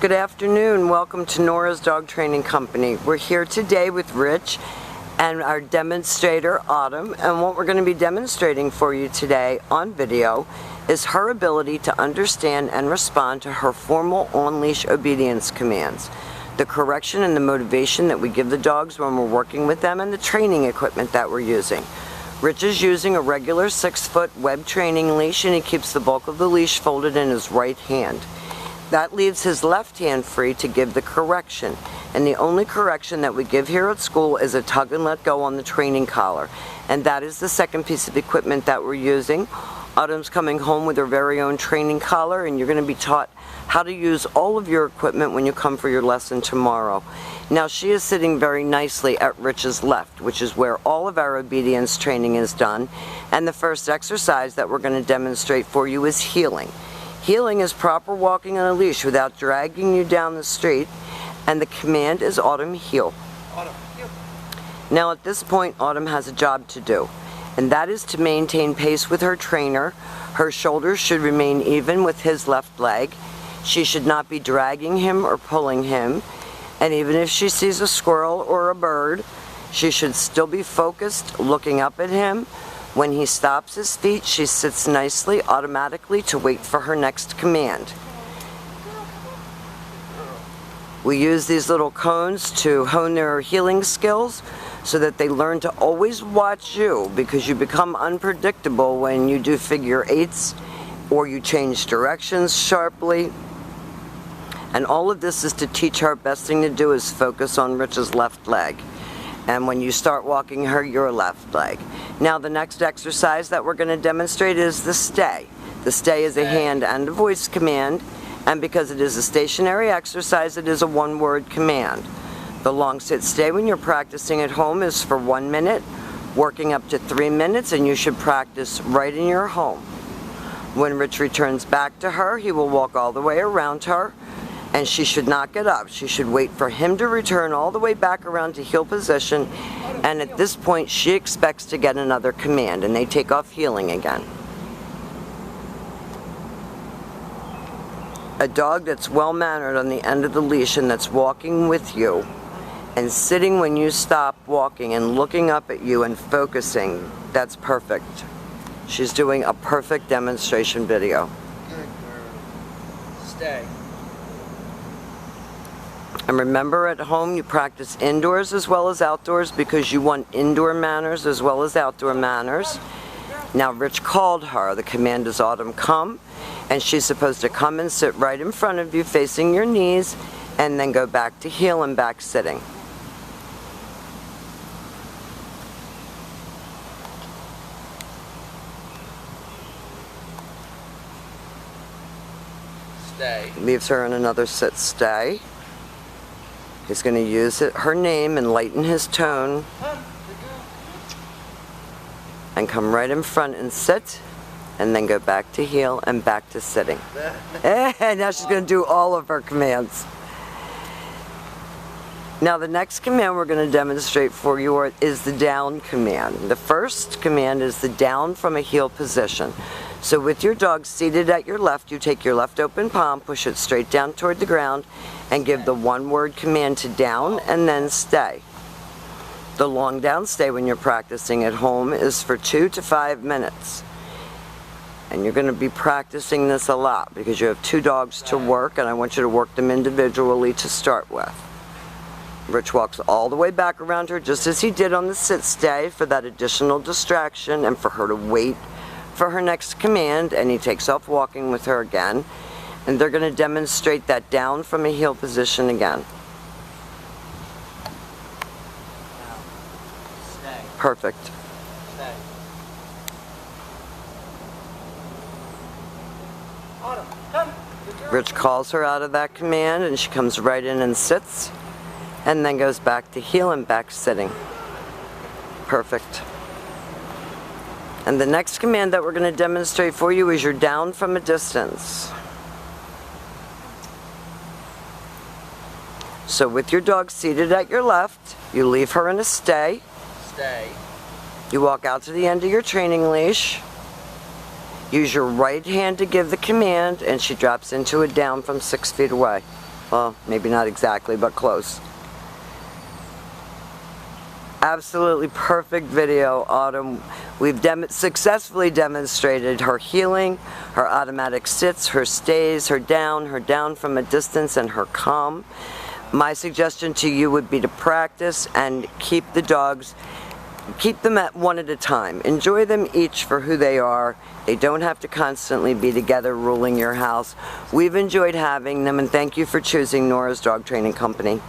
Good afternoon. Welcome to Nora's Dog Training Company. We're here today with Rich and our demonstrator Autumn, and what we're going to be demonstrating for you today on video is her ability to understand and respond to her formal on-leash obedience commands, the correction and the motivation that we give the dogs when we're working with them, and the training equipment that we're using. Rich is using a regular 6-foot web training leash, and he keeps the bulk of the leash folded in his right hand. That leaves his left hand free to give the correction, and the only correction that we give here at school is a tug and let go on the training collar, and that is the second piece of equipment that we're using. Autumn's coming home with her very own training collar, and you're going to be taught how to use all of your equipment when you come for your lesson tomorrow. Now, she is sitting very nicely at Rich's left, which is where all of our obedience training is done, and the first exercise that we're going to demonstrate for you is heeling. Heeling is proper walking on a leash without dragging you down the street, and the command is Autumn, heel. Autumn, heel. Now at this point, Autumn has a job to do, and that is to maintain pace with her trainer. Her shoulders should remain even with his left leg. She should not be dragging him or pulling him, and even if she sees a squirrel or a bird, she should still be focused, looking up at him. When he stops his feet, she sits nicely, automatically, to wait for her next command. We use these little cones to hone their heeling skills so that they learn to always watch you, because you become unpredictable when you do figure eights or you change directions sharply. And all of this is to teach her. Best thing to do is focus on Rich's left leg. And when you start walking her, your left leg. Now the next exercise that we're going to demonstrate is the stay. The stay is a hand and a voice command, and because it is a stationary exercise, it is a one-word command. The long sit stay when you're practicing at home is for 1 minute, working up to 3 minutes, and you should practice right in your home. When Rich returns back to her, he will walk all the way around her, and she should not get up. She should wait for him to return all the way back around to heel position, and at this point she expects to get another command, and they take off heeling again. A dog that's well-mannered on the end of the leash and that's walking with you and sitting when you stop walking and looking up at you and focusing, that's perfect. She's doing a perfect demonstration video. Good girl. Stay. And remember, at home you practice indoors as well as outdoors, because you want indoor manners as well as outdoor manners. Now Rich called her. The command is Autumn, come, and she's supposed to come and sit right in front of you facing your knees, and then go back to heel and back sitting. Stay. Leaves her in another sit stay. He's going to use her name and lighten his tone, and come right in front and sit, and then go back to heel and back to sitting. And now she's going to do all of her commands. Now the next command we're going to demonstrate for you is the down command. The first command is the down from a heel position. So with your dog seated at your left, you take your left open palm, push it straight down toward the ground, and give the one-word command to down and then stay. The long down stay when you're practicing at home is for 2 to 5 minutes. And you're going to be practicing this a lot because you have 2 dogs to work, and I want you to work them individually to start with. Rich walks all the way back around her just as he did on the sit stay for that additional distraction and for her to wait for her next command, and he takes off walking with her again, and they're going to demonstrate that down from a heel position again. Stay. Perfect. Stay. Autumn, come. Good girl. Rich calls her out of that command, and she comes right in and sits, and then goes back to heel and back sitting. Perfect. And the next command that we're going to demonstrate for you is your down from a distance. So with your dog seated at your left, you leave her in a stay. Stay. You walk out to the end of your training leash. Use your right hand to give the command, and she drops into a down from 6 feet away. Well, maybe not exactly, but close. Absolutely perfect video, Autumn. We've successfully demonstrated her healing, her automatic sits, her stays, her down from a distance, and her calm. My suggestion to you would be to practice and keep the dogs, keep them at one at a time. Enjoy them each for who they are. They don't have to constantly be together ruling your house. We've enjoyed having them, and thank you for choosing Nora's Dog Training Company.